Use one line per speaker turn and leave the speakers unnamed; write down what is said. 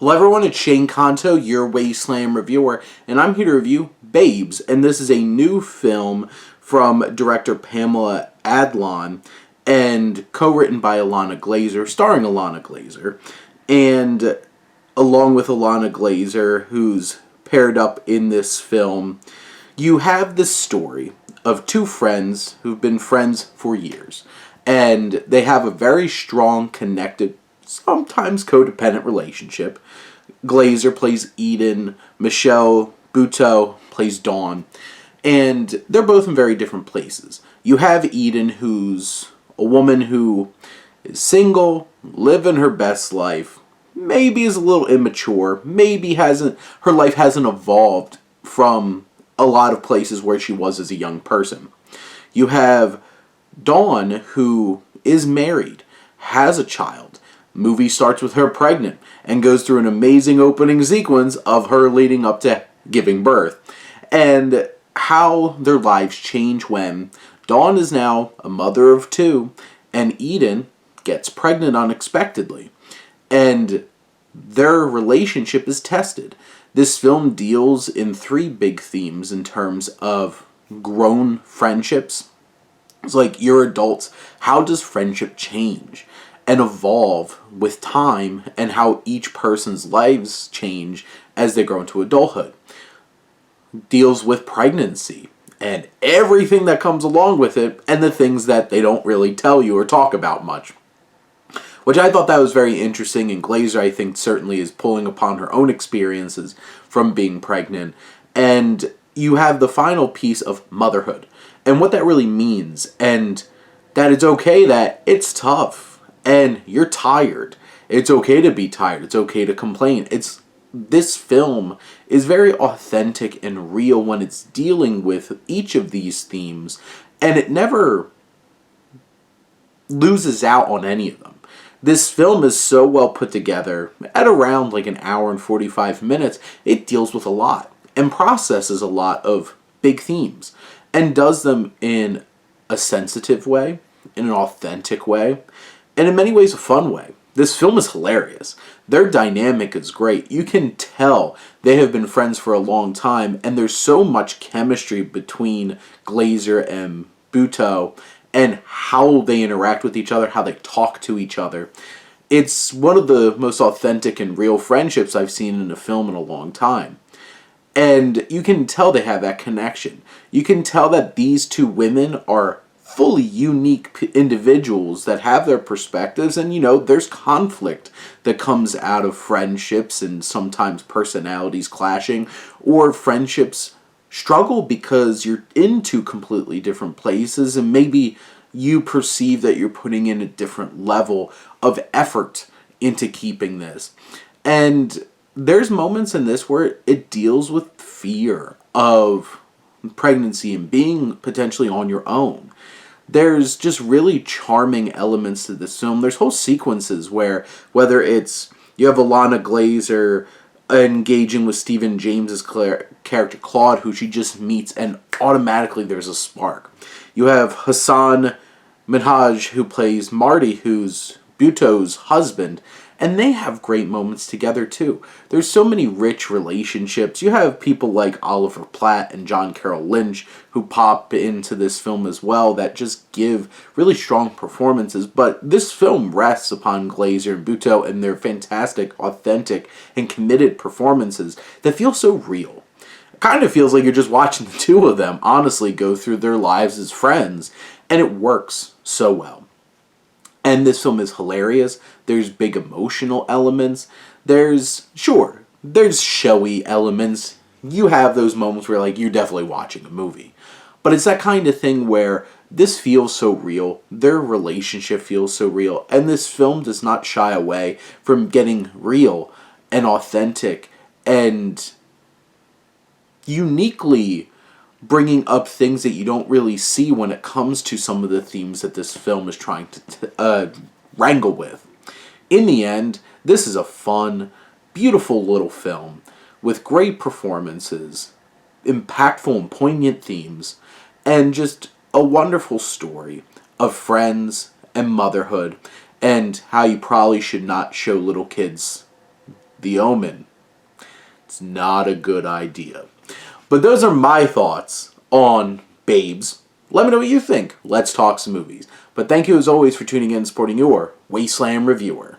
Hello everyone, it's Shane Kanto, your Wasteland reviewer, and I'm here to review Babes, and this is a new film from director Pamela Adlon and co-written by Alana Glazer, starring Alana Glazer, and along with Alana Glazer, who's paired up in this film, you have this story of two friends who've been friends for years, and they have a very strong, connected, sometimes codependent relationship. Glazer plays Eden, Michelle Buteau plays Dawn, and they're both in very different places. You have Eden, who's a woman who is single, living her best life, maybe is a little immature, maybe her life hasn't evolved from a lot of places where she was as a young person. You have Dawn, who is married, has a child. Movie starts with her pregnant and goes through an amazing opening sequence of her leading up to giving birth, and how their lives change when Dawn is now a mother of two and Eden gets pregnant unexpectedly, and their relationship is tested. This film deals in three big themes in terms of grown friendships. It's like, you're adults, how does friendship change and evolve with time, and how each person's lives change as they grow into adulthood. Deals with pregnancy and everything that comes along with it, and the things that they don't really tell you or talk about much. Which I thought that was very interesting, and Glazer, I think, certainly is pulling upon her own experiences from being pregnant. And you have the final piece of motherhood, and what that really means, and that it's okay that it's tough, and you're tired. It's okay to be tired. It's okay to complain. This film is very authentic and real when it's dealing with each of these themes, and it never loses out on any of them. This film is so well put together. At around like an hour and 45 minutes, it deals with a lot and processes a lot of big themes, and does them in a sensitive way, in an authentic way, and in many ways a fun way. This film is hilarious. Their dynamic is great. You can tell they have been friends for a long time, and there's so much chemistry between Glazer and Buteau, and how they interact with each other, how they talk to each other. It's one of the most authentic and real friendships I've seen in a film in a long time. And you can tell they have that connection. You can tell that these two women are fully unique individuals that have their perspectives, and there's conflict that comes out of friendships, and sometimes personalities clashing, or friendships struggle because you're in two completely different places, and maybe you perceive that you're putting in a different level of effort into keeping this. And there's moments in this where it deals with fear of pregnancy and being potentially on your own. There's just really charming elements to this film. There's whole sequences where, whether it's you have Alana Glazer engaging with Stephen James's character Claude, who she just meets, and automatically there's a spark. You have Hassan Minhaj, who plays Marty, who's Buteau's husband, and they have great moments together too. There's so many rich relationships. You have people like Oliver Platt and John Carroll Lynch who pop into this film as well, that just give really strong performances. But this film rests upon Glazer and Buteau and their fantastic, authentic, and committed performances that feel so real. It kind of feels like you're just watching the two of them honestly go through their lives as friends, and it works so well. And this film is hilarious. There's big emotional elements. There's showy elements. You have those moments where you're definitely watching a movie. But it's that kind of thing where this feels so real. Their relationship feels so real. And this film does not shy away from getting real and authentic and uniquely bringing up things that you don't really see when it comes to some of the themes that this film is trying to wrangle with. In the end, this is a fun, beautiful little film with great performances, impactful and poignant themes, and just a wonderful story of friends and motherhood, and how you probably should not show little kids The Omen. It's not a good idea. But those are my thoughts on Babes. Let me know what you think. Let's talk some movies. But thank you as always for tuning in and supporting your Wasteland reviewer.